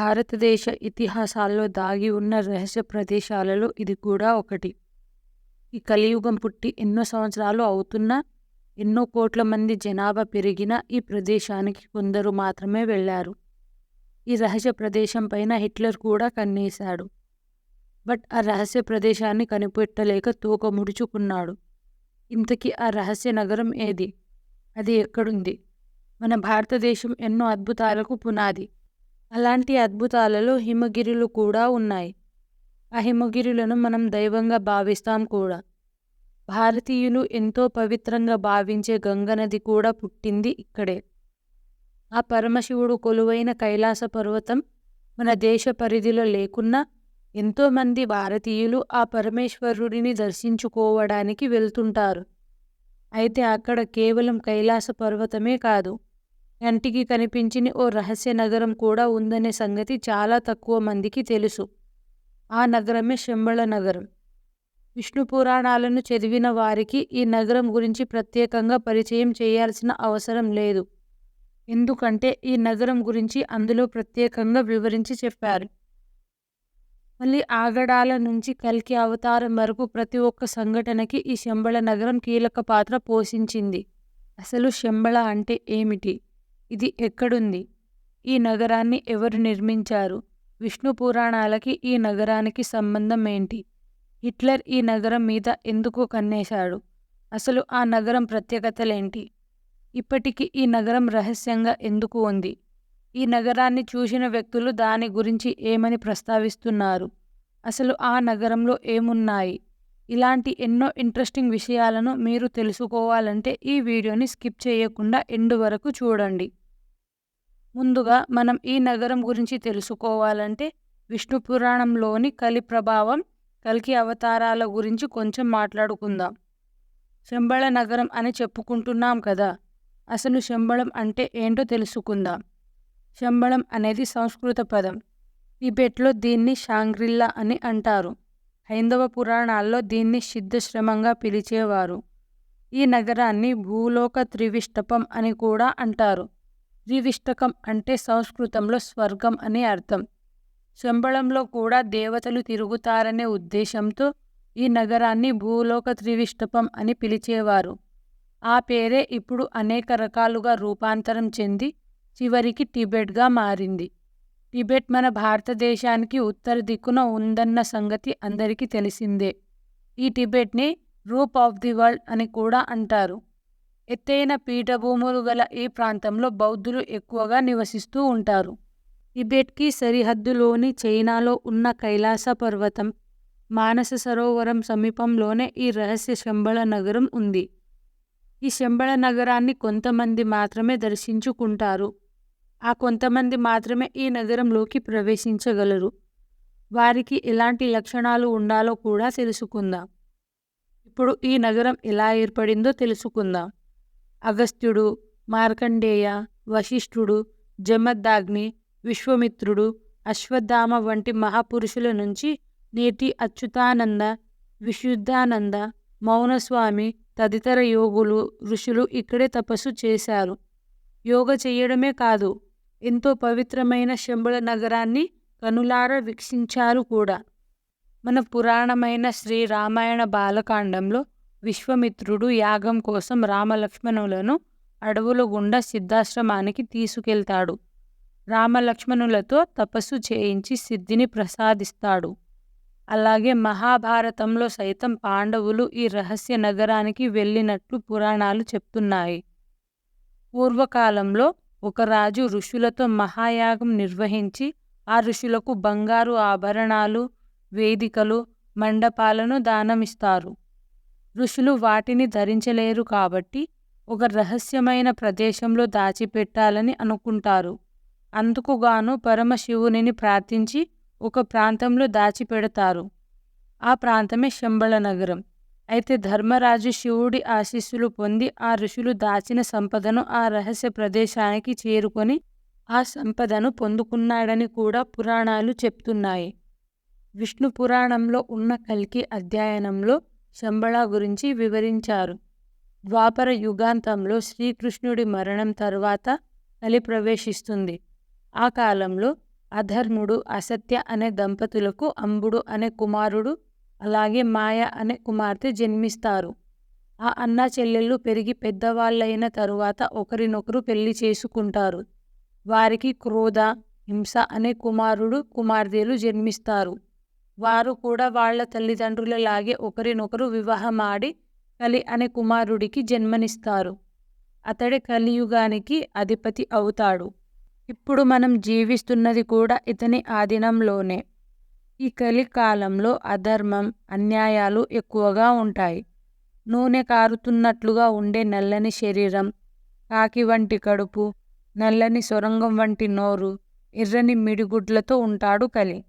భారతదేశ ఇతిహాసాల్లో దాగి ఉన్న రహస్య ప్రదేశాలలో ఇది కూడా ఒకటి. ఈ కలియుగం పుట్టి ఎన్నో సంవత్సరాలు అవుతున్నా, ఎన్నో కోట్ల మంది జనాభా పెరిగినా ఈ ప్రదేశానికి కొందరు మాత్రమే వెళ్ళారు. ఈ రహస్య ప్రదేశం పైన హిట్లర్ కూడా కన్నేశాడు. బట్ ఆ రహస్య ప్రదేశాన్ని కనిపెట్టలేక తోక ముడుచుకున్నాడు. ఇంతకీ ఆ రహస్య నగరం ఏది? అది ఎక్కడుంది? మన భారతదేశం ఎన్నో అద్భుతాలకు పునాది. అలాంటి అద్భుతాలలో హిమగిరులు కూడా ఉన్నాయి. ఆ హిమగిరులను మనం దైవంగా భావిస్తాం కూడా. భారతీయులు ఎంతో పవిత్రంగా భావించే గంగనది కూడా పుట్టింది ఇక్కడే. ఆ పరమశివుడు కొలువైన కైలాస పర్వతం మన దేశ పరిధిలో లేకున్నా ఎంతోమంది భారతీయులు ఆ పరమేశ్వరుడిని దర్శించుకోవడానికి వెళ్తుంటారు. అయితే అక్కడ కేవలం కైలాస పర్వతమే కాదు, కంటికి కనిపించని ఓ రహస్య నగరం కూడా ఉందనే సంగతి చాలా తక్కువ మందికి తెలుసు. ఆ నగరమే శంబళ నగరం. విష్ణు పురాణాలను చదివిన వారికి ఈ నగరం గురించి ప్రత్యేకంగా పరిచయం చేయాల్సిన అవసరం లేదు. ఎందుకంటే ఈ నగరం గురించి అందులో ప్రత్యేకంగా వివరించి చెప్పారు. మళ్ళీ ఆగడాల నుంచి కల్కి అవతారం వరకు ప్రతి ఒక్క సంఘటనకి ఈ శంబళ నగరం కీలక పాత్ర పోషించింది. అసలు శంబళ అంటే ఏమిటి? ఇది ఎక్కడుంది? ఈ నగరాన్ని ఎవరు నిర్మించారు? విష్ణు పురాణాలకి ఈ నగరానికి సంబంధం ఏంటి? హిట్లర్ ఈ నగరం మీద ఎందుకు కన్నేశాడు? అసలు ఆ నగరం ప్రత్యేకతలేంటి? ఇప్పటికీ ఈ నగరం రహస్యంగా ఎందుకు ఉంది? ఈ నగరాన్ని చూసిన వ్యక్తులు దాని గురించి ఏమని ప్రస్తావిస్తున్నారు? అసలు ఆ నగరంలో ఏమున్నాయి? ఇలాంటి ఎన్నో ఇంట్రెస్టింగ్ విషయాలను మీరు తెలుసుకోవాలంటే ఈ వీడియోని స్కిప్ చేయకుండా ఎండ్ వరకు చూడండి. ముందుగా మనం ఈ నగరం గురించి తెలుసుకోవాలంటే విష్ణు పురాణంలోని కలి ప్రభావం, కల్కి అవతారాల గురించి కొంచెం మాట్లాడుకుందాం. శంబళ నగరం అని చెప్పుకుంటున్నాం కదా, అసలు శంబళం అంటే ఏంటో తెలుసుకుందాం. శంబళం అనేది సంస్కృత పదం. టిబెట్లో దీన్ని షాంగ్రిల్లా అని అంటారు. హైందవ పురాణాల్లో దీన్ని సిద్ధశ్రమంగా పిలిచేవారు. ఈ నగరాన్ని భూలోక త్రివిష్టపం అని కూడా అంటారు. త్రివిష్టకం అంటే సంస్కృతంలో స్వర్గం అని అర్థం. శంబళంలో కూడా దేవతలు తిరుగుతారనే ఉద్దేశంతో ఈ నగరాన్ని భూలోక త్రివిష్టపం అని పిలిచేవారు. ఆ పేరే ఇప్పుడు అనేక రకాలుగా రూపాంతరం చెంది చివరికి టిబెట్గా మారింది. టిబెట్ మన భారతదేశానికి ఉత్తర దిక్కున ఉందన్న సంగతి అందరికీ తెలిసిందే. ఈ టిబెట్ని రూప్ ఆఫ్ ది వరల్డ్ అని కూడా అంటారు. ఎత్తైన పీఠభూములు గల ఈ ప్రాంతంలో బౌద్ధులు ఎక్కువగా నివసిస్తూ ఉంటారు. టిబెట్కి సరిహద్దులోని చైనాలో ఉన్న కైలాస పర్వతం, మానస సరోవరం సమీపంలోనే ఈ రహస్య శంబళ నగరం ఉంది. ఈ శంబళ నగరాన్ని కొంతమంది మాత్రమే దర్శించుకుంటారు. ఆ కొంతమంది మాత్రమే ఈ నగరంలోకి ప్రవేశించగలరు. వారికి ఎలాంటి లక్షణాలు ఉండాలో కూడా తెలుసుకుందాం. ఇప్పుడు ఈ నగరం ఎలా ఏర్పడిందో తెలుసుకుందాం. అగస్త్యుడు, మార్కండేయ, వశిష్ఠుడు, జమదగ్ని, విశ్వామిత్రుడు, అశ్వత్థామ వంటి మహాపురుషుల నుంచి నేటి అచ్యుతానంద, విశుద్ధానంద, మౌనస్వామి తదితర యోగులు, ఋషులు ఇక్కడే తపస్సు చేశారు. యోగ చేయడమే కాదు, ఎంతో పవిత్రమైన శంబళ నగరాన్ని కనులారా వీక్షించారు కూడా. మన పురాణమైన శ్రీ రామాయణ బాలకాండంలో విశ్వామిత్రుడు యాగం కోసం రామలక్ష్మణులను అడవుల గుండా సిద్ధాశ్రమానికి తీసుకెళ్తాడు. రామలక్ష్మణులతో తపస్సు చేయించి సిద్ధిని ప్రసాదిస్తాడు. అలాగే మహాభారతంలో సైతం పాండవులు ఈ రహస్య నగరానికి వెళ్ళినట్లు పురాణాలు చెప్తున్నాయి. పూర్వకాలంలో ఒక రాజు ఋషులతో మహాయాగం నిర్వహించి ఆ ఋషులకు బంగారు ఆభరణాలు, వేదికలు, మండపాలను దానమిస్తారు. ఋషులు వాటిని ధరించలేరు కాబట్టి ఒక రహస్యమైన ప్రదేశంలో దాచిపెట్టాలని అనుకుంటారు. అందుకుగాను పరమశివునిని ప్రార్థించి ఒక ప్రాంతంలో దాచిపెడతారు. ఆ ప్రాంతమే శంబళ నగరం. అయితే ధర్మరాజు శివుడి ఆశీస్సులు పొంది ఆ ఋషులు దాచిన సంపదను ఆ రహస్య ప్రదేశానికి చేరుకొని ఆ సంపదను పొందుకున్నాడని కూడా పురాణాలు చెప్తున్నాయి. విష్ణు పురాణంలో ఉన్న కల్కి అధ్యయనంలో శంబళ గురించి వివరించారు. ద్వాపర యుగాంతంలో శ్రీకృష్ణుడి మరణం తరువాత కలి ప్రవేశిస్తుంది. ఆ కాలంలో అధర్ముడు, అసత్య అనే దంపతులకు అంబుడు అనే కుమారుడు, అలాగే మాయ అనే కుమార్తె జన్మిస్తారు. ఆ అన్నా చెల్లెళ్ళు పెరిగి పెద్దవాళ్ళైన తరువాత ఒకరినొకరు పెళ్లి చేసుకుంటారు. వారికి క్రోధ, హింస అనే కుమారుడు, కుమార్తెలు జన్మిస్తారు. వారు కూడా వాళ్ళ తల్లిదండ్రులలాగే ఒకరినొకరు వివాహమాడి కలి అనే కుమారుడికి జన్మనిస్తారు. అతడే కలియుగానికి అధిపతి అవుతాడు. ఇప్పుడు మనం జీవిస్తున్నది కూడా ఇతని ఆధీనంలోనే. ఈ కలికాలంలో అధర్మం, అన్యాయాలు ఎక్కువగా ఉంటాయి. నూనె కారుతున్నట్లుగా ఉండే నల్లని శరీరం, కాకి వంటి కడుపు, నల్లని సొరంగం వంటి నోరు, ఎర్రని మిడిగుడ్లతో ఉంటాడు కలి.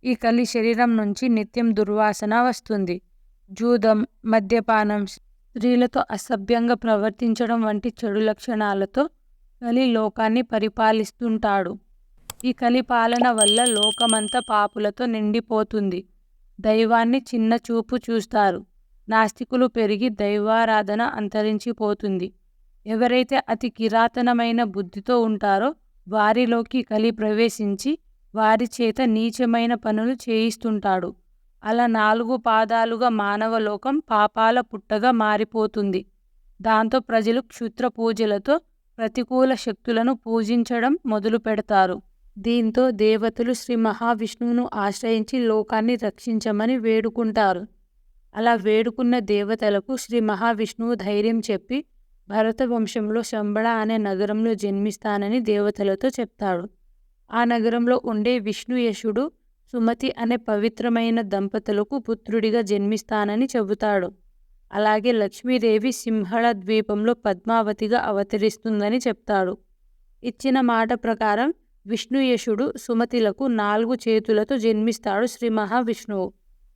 ఈ కలి శరీరం నుంచి నిత్యం దుర్వాసన వస్తుంది. జూదం, మద్యపానం, స్త్రీలతో అసభ్యంగా ప్రవర్తించడం వంటి చెడు లక్షణాలతో కలి లోకాన్ని పరిపాలిస్తుంటాడు. ఈ కలి పాలన వల్ల లోకమంతా పాపులతో నిండిపోతుంది. దైవాన్ని చిన్న చూపు చూస్తారు. నాస్తికులు పెరిగి దైవారాధన అంతరించిపోతుంది. ఎవరైతే అతి కిరాతనమైన బుద్ధితో ఉంటారో వారిలోకి కలి ప్రవేశించి వారి చేత నీచమైన పనులు చేయిస్తుంటాడు. అలా 4 పాదాలుగా మానవలోకం పాపాల పుట్టగా మారిపోతుంది. దాంతో ప్రజలు క్షుద్ర పూజలతో ప్రతికూల శక్తులను పూజించడం మొదలు పెడతారు. దీంతో దేవతలు శ్రీ మహావిష్ణువును ఆశ్రయించి లోకాన్ని రక్షించమని వేడుకుంటారు. అలా వేడుకున్న దేవతలకు శ్రీ మహావిష్ణువు ధైర్యం చెప్పి భరత వంశంలో శంబళ అనే నగరంలో జన్మిస్తానని దేవతలతో చెప్తాడు. ఆ నగరంలో ఉండే విష్ణుయశుడు సుమతి అనే పవిత్రమైన దంపతులకు పుత్రుడిగా జన్మిస్తానని చెబుతాడు. అలాగే లక్ష్మీదేవి సింహళ ద్వీపంలో పద్మావతిగా అవతరిస్తుందని చెప్తాడు. ఇచ్చిన మాట ప్రకారం విష్ణుయశుడు సుమతిలకు 4 చేతులతో జన్మిస్తాడు శ్రీ మహావిష్ణువు.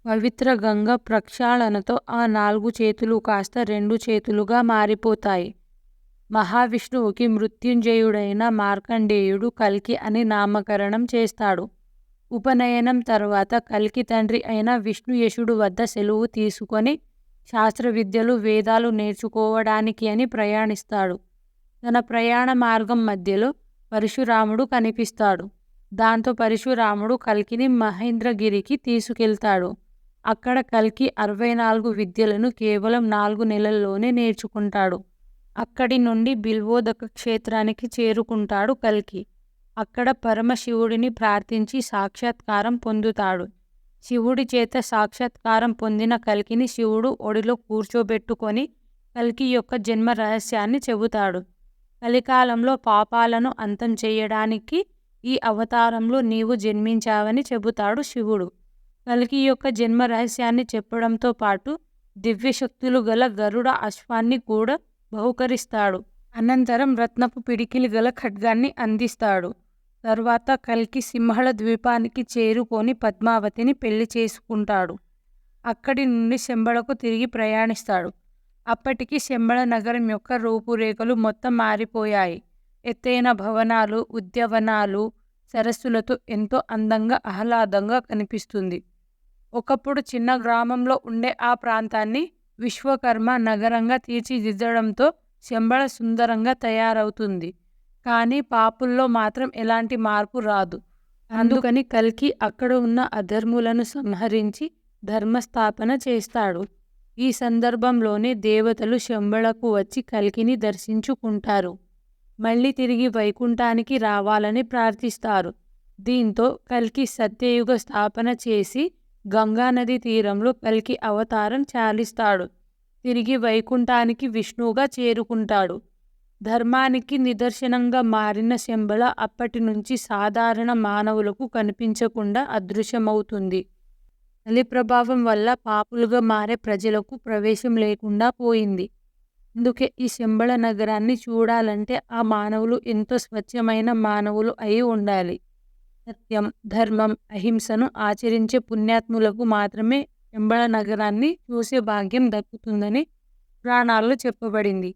పవిత్ర గంగ ప్రక్షాళనతో ఆ 4 చేతులు కాస్త 2 చేతులుగా మారిపోతాయి. మహావిష్ణువుకి మృత్యుంజయుడైన మార్కండేయుడు కల్కి అని నామకరణం చేస్తాడు. ఉపనయనం తరువాత కల్కి తండ్రి అయిన విష్ణుయశుడు వద్ద సెలవు తీసుకొని శాస్త్ర విద్యలు, వేదాలు నేర్చుకోవడానికి అని ప్రయాణిస్తాడు. తన ప్రయాణ మార్గం మధ్యలో పరశురాముడు కనిపిస్తాడు. దాంతో పరశురాముడు కల్కిని మహేంద్రగిరికి తీసుకెళ్తాడు. అక్కడ కల్కి 64 విద్యలను కేవలం 4 నెలల్లోనే నేర్చుకుంటాడు. అక్కడి నుండి బిల్వోదక క్షేత్రానికి చేరుకుంటాడు కల్కి. అక్కడ పరమశివుడిని ప్రార్థించి సాక్షాత్కారం పొందుతాడు. శివుడి చేత సాక్షాత్కారం పొందిన కల్కిని శివుడు ఒడిలో కూర్చోబెట్టుకొని కల్కి యొక్క జన్మ రహస్యాన్ని చెబుతాడు. కలికాలంలో పాపాలను అంతం చేయడానికి ఈ అవతారంలో నీవు జన్మించావని చెబుతాడు శివుడు. కల్కి యొక్క జన్మ రహస్యాన్ని చెప్పడంతో పాటు దివ్యశక్తులు గల గరుడ అశ్వాన్ని కూడా బహుకరిస్తాడు. అనంతరం రత్నపు పిడికిలి గల ఖడ్గాన్ని అందిస్తాడు. తర్వాత కల్కి సింహళ ద్వీపానికి చేరుకొని పద్మావతిని పెళ్లి చేసుకుంటాడు. అక్కడి నుండి శంబళకు తిరిగి ప్రయాణిస్తాడు. అప్పటికి శంబళ నగరం యొక్క రూపురేఖలు మొత్తం మారిపోయాయి. ఎత్తైన భవనాలు, ఉద్యానవనాలు, సరస్సులతో ఎంతో అందంగా, ఆహ్లాదంగా కనిపిస్తుంది. ఒకప్పుడు చిన్న గ్రామంలో ఉండే ఆ ప్రాంతాన్ని విశ్వకర్మ నగరంగా తీర్చిదిద్దడంతో శంబళ సుందరంగా తయారవుతుంది. కానీ పాపుల్లో మాత్రం ఎలాంటి మార్పు రాదు. అందుకని కల్కి అక్కడ ఉన్న అధర్ములను సంహరించి ధర్మస్థాపన చేస్తాడు. ఈ సందర్భంలోనే దేవతలు శంబళకు వచ్చి కల్కిని దర్శించుకుంటారు. మళ్ళీ తిరిగి వైకుంఠానికి రావాలని ప్రార్థిస్తారు. దీంతో కల్కి సత్యయుగ స్థాపన చేసి గంగానది తీరంలో కల్కి అవతారం చాలిస్తాడు. తిరిగి వైకుంఠానికి విష్ణువుగా చేరుకుంటాడు. ధర్మానికి నిదర్శనంగా మారిన శంబళ అప్పటి నుంచి సాధారణ మానవులకు కనిపించకుండా అదృశ్యమవుతుంది. కలి ప్రభావం వల్ల పాపులుగా మారే ప్రజలకు ప్రవేశం లేకుండా పోయింది. అందుకే ఈ శంబళ నగరాన్ని చూడాలంటే ఆ మానవులు ఎంతో స్వచ్ఛమైన మానవులు అయి ఉండాలి. సత్యం, ధర్మం, అహింసను ఆచరించే పుణ్యాత్ములకు మాత్రమే శంబళ నగరాన్ని చూసే భాగ్యం దక్కుతుందని పురాణాల్లో చెప్పబడింది.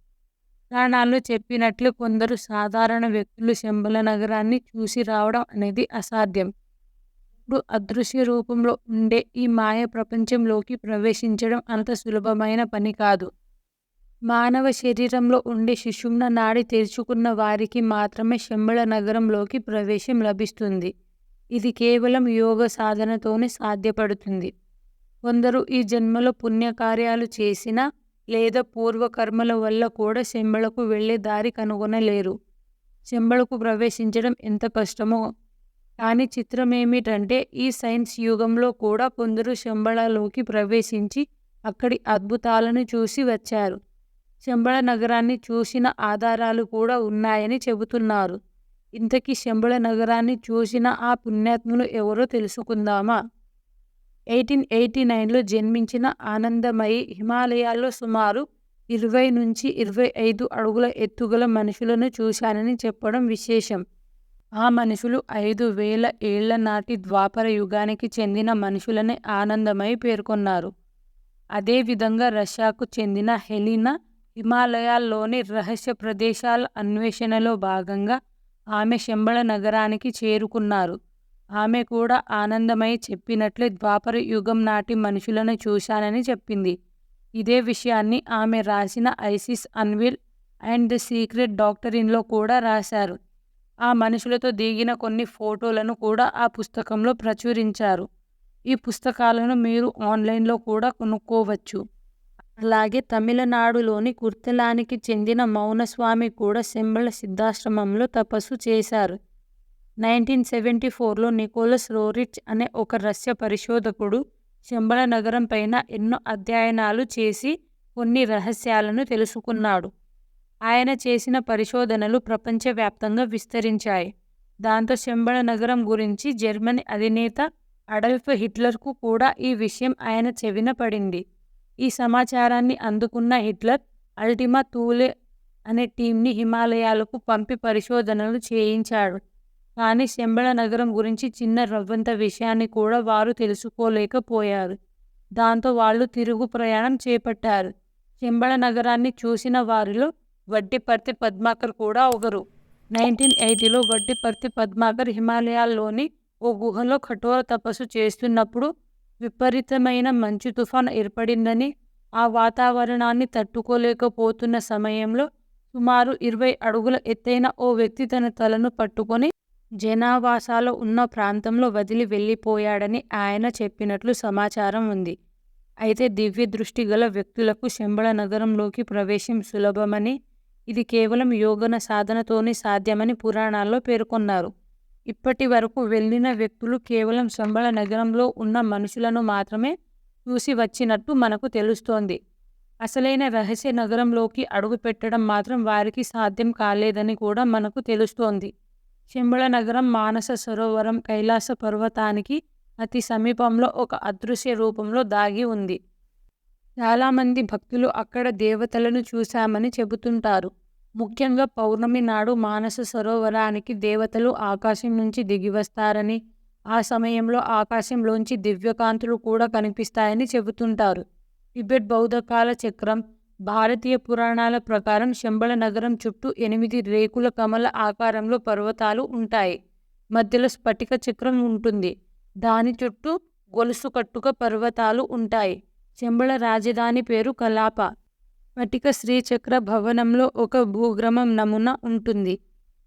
పురాణాల్లో చెప్పినట్లు కొందరు సాధారణ వ్యక్తులు శంబళ నగరాన్ని చూసి రావడం అనేది అసాధ్యం. ఇప్పుడు అదృశ్య రూపంలో ఉండే ఈ మాయ ప్రపంచంలోకి ప్రవేశించడం అంత సులభమైన పని కాదు. మానవ శరీరంలో ఉండే సుషుమ్న నాడి తెరుచుకున్న వారికి మాత్రమే శంబళ నగరంలోకి ప్రవేశం లభిస్తుంది. ఇది కేవలం యోగ సాధనతోనే సాధ్యపడుతుంది. కొందరు ఈ జన్మలో పుణ్యకార్యాలు చేసినా లేదా పూర్వకర్మల వల్ల కూడా శంబళకు వెళ్ళే దారి కనుగొనలేరు. శంబళకు ప్రవేశించడం ఎంత కష్టమో. కానీ చిత్రమేమిటంటే ఈ సైన్స్ యుగంలో కూడా కొందరు శంబళలోకి ప్రవేశించి అక్కడి అద్భుతాలను చూసి వచ్చారు. శంబళ నగరాన్ని చూసిన ఆధారాలు కూడా ఉన్నాయని చెబుతున్నారు. ఇంతకీ శంబళ నగరాన్ని చూసిన ఆ పుణ్యాత్ములు ఎవరో తెలుసుకుందామా? 1889లో జన్మించిన ఆనందమయి హిమాలయాల్లో సుమారు 20 నుంచి 25 అడుగుల ఎత్తుగల మనుషులను చూశానని చెప్పడం విశేషం. ఆ మనుషులు 5000 ఏళ్ల నాటి ద్వాపర యుగానికి చెందిన మనుషులని ఆనందమయి పేర్కొన్నారు. అదేవిధంగా రష్యాకు చెందిన హెలినా హిమాలయాల్లోని రహస్య ప్రదేశాల అన్వేషణలో భాగంగా ఆమె శంబళ నగరానికి చేరుకున్నారు. ఆమె కూడా ఆనందమయి చెప్పినట్లే ద్వాపర యుగం నాటి మనుషులను చూశానని చెప్పింది. ఇదే విషయాన్ని ఆమె రాసిన Isis unveiled and the secret డాక్టరీన్లో కూడా రాశారు. ఆ మనుషులతో దిగిన కొన్ని ఫోటోలను కూడా ఆ పుస్తకంలో ప్రచురించారు. ఈ పుస్తకాలను మీరు ఆన్లైన్లో కూడా కొనుక్కోవచ్చు. అలాగే తమిళనాడులోని కుర్తలానికి చెందిన మౌనస్వామి కూడా శంబళ సిద్ధాశ్రమంలో తపస్సు చేశారు. 1974లో నికోలస్ రోరిచ్ అనే ఒక రష్యా పరిశోధకుడు శంబళ నగరం పైన ఎన్నో అధ్యయనాలు చేసి కొన్ని రహస్యాలను తెలుసుకున్నాడు. ఆయన చేసిన పరిశోధనలు ప్రపంచవ్యాప్తంగా విస్తరించాయి. దాంతో శంబళ నగరం గురించి జర్మనీ అధినేత అడల్ఫ్ హిట్లర్కు కూడా ఈ విషయం ఆయన చెవిన పడింది. ఈ సమాచారాన్ని అందుకున్న హిట్లర్ అల్టిమా థూలే అనే టీంని హిమాలయాలకు పంపి పరిశోధనలు చేయించాడు. కానీ శంబళ నగరం గురించి చిన్న రవ్వంత విషయాన్ని కూడా వారు తెలుసుకోలేకపోయారు. దాంతో వాళ్ళు తిరుగు ప్రయాణం చేపట్టారు. శంబళ నగరాన్ని చూసిన వారిలో వడ్డిపర్తి పద్మాకర్ కూడా ఒకరు. 1980లో వడ్డిపర్తి పద్మాకర్ హిమాలయాల్లోని ఓ గుహలో కఠోర తపస్సు చేస్తున్నప్పుడు విపరీతమైన మంచు తుఫాన్ ఏర్పడిందని, ఆ వాతావరణాన్ని తట్టుకోలేకపోతున్న సమయంలో సుమారు 20 అడుగుల ఎత్తైన ఓ వ్యక్తి తన తలను పట్టుకొని జనావాసాలో ఉన్న ప్రాంతంలో వదిలి వెళ్ళిపోయాడని ఆయన చెప్పినట్లు సమాచారం ఉంది. అయితే దివ్య దృష్టి గల వ్యక్తులకు శంబళ నగరంలోకి ప్రవేశం సులభమని, ఇది కేవలం యోగన సాధనతోనే సాధ్యమని పురాణాల్లో పేర్కొన్నారు. ఇప్పటి వరకు వెళ్ళిన వ్యక్తులు కేవలం శంబళ నగరంలో ఉన్న మనుషులను మాత్రమే చూసి వచ్చినట్టు మనకు తెలుస్తోంది. అసలైన రహస్య నగరంలోకి అడుగుపెట్టడం మాత్రం వారికి సాధ్యం కాలేదని కూడా మనకు తెలుస్తోంది. శంబళ నగరం మానస సరోవరం కైలాస పర్వతానికి అతి సమీపంలో ఒక అదృశ్య రూపంలో దాగి ఉంది. చాలామంది భక్తులు అక్కడ దేవతలను చూశామని చెబుతుంటారు. ముఖ్యంగా పౌర్ణమి నాడు మానస సరోవరానికి దేవతలు ఆకాశం నుంచి దిగివస్తారని, ఆ సమయంలో ఆకాశంలోంచి దివ్యకాంతులు కూడా కనిపిస్తాయని చెబుతుంటారు. టిబెట్ బౌద్ధ కాల చక్రం, భారతీయ పురాణాల ప్రకారం శంబళ నగరం చుట్టూ 8 రేకుల కమల ఆకారంలో పర్వతాలు ఉంటాయి. మధ్యలో స్ఫటిక చక్రం ఉంటుంది. దాని చుట్టూ గొలుసు కట్టుక పర్వతాలు ఉంటాయి. శంబళ రాజధాని పేరు కలాప. స్ఫటిక శ్రీచక్ర భవనంలో ఒక భూగ్రమం నమూనా ఉంటుంది.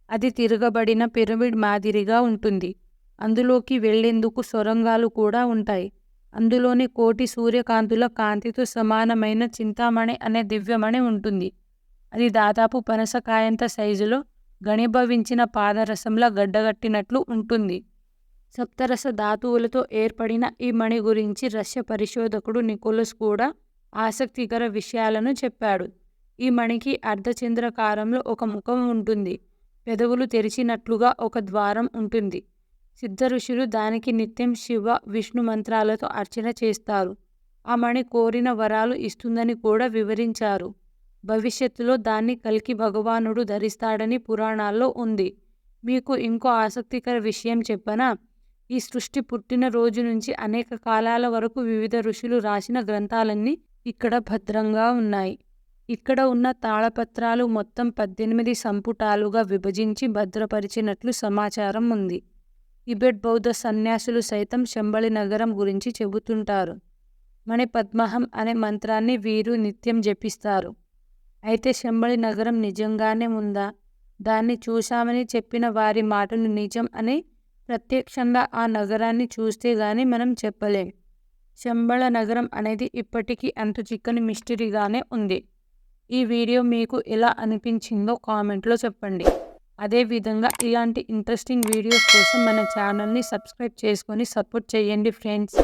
అది తిరగబడిన పిరమిడ్ మాదిరిగా ఉంటుంది. అందులోకి వెళ్లేందుకు సొరంగాలు కూడా ఉంటాయి. అందులోని 1,000,000 సూర్యకాంతుల కాంతితో సమానమైన చింతామణి అనే దివ్యమణి ఉంటుంది. అది దాదాపు పనసకాయంత సైజులో ఘనీభవించిన పాదరసంలా గడ్డగట్టినట్లు ఉంటుంది. సప్తరస ధాతువులతో ఏర్పడిన ఈ మణి గురించి రష్యా పరిశోధకుడు నికోలస్ కూడా ఆసక్తికర విషయాలను చెప్పాడు. ఈ మణికి అర్ధచంద్రాకారంలో ఒక ముఖం ఉంటుంది. పెదవులు తెరిచినట్లుగా ఒక ద్వారం ఉంటుంది. సిద్ధ ఋషులు దానికి నిత్యం శివ విష్ణు మంత్రాలతో అర్చన చేస్తారు. ఆ మణి కోరిన వరాలు ఇస్తుందని కూడా వివరించారు. భవిష్యత్తులో దాన్ని కల్కి భగవానుడు ధరిస్తాడని పురాణాల్లో ఉంది. మీకు ఇంకో ఆసక్తికర విషయం చెప్పనా? ఈ సృష్టి పుట్టిన రోజు నుంచి అనేక కాలాల వరకు వివిధ ఋషులు రాసిన గ్రంథాలన్నీ ఇక్కడ భద్రంగా ఉన్నాయి. ఇక్కడ ఉన్న తాళపత్రాలు మొత్తం 18 సంపుటాలుగా విభజించి భద్రపరిచినట్లు సమాచారం ఉంది. టిబెట్ బౌద్ధ సన్యాసులు సైతం శంబళి నగరం గురించి చెబుతుంటారు. మణి పద్మహం అనే మంత్రాన్ని వీరు నిత్యం జపిస్తారు. అయితే శంబళి నగరం నిజంగానే ఉందా? దాన్ని చూశామని చెప్పిన వారి మాటలు నిజం అని ప్రత్యక్షంగా ఆ నగరాన్ని చూస్తే గానీ మనం చెప్పలేం. శంబళ నగరం అనేది ఇప్పటికీ అంతు చిక్కని మిస్టరీగానే ఉంది. ఈ వీడియో మీకు ఎలా అనిపించిందో కామెంట్లో చెప్పండి. అదేవిధంగా ఇలాంటి ఇంట్రెస్టింగ్ వీడియోస్ కోసం మన ఛానల్ని సబ్స్క్రైబ్ చేసుకొని సపోర్ట్ చేయండి ఫ్రెండ్స్.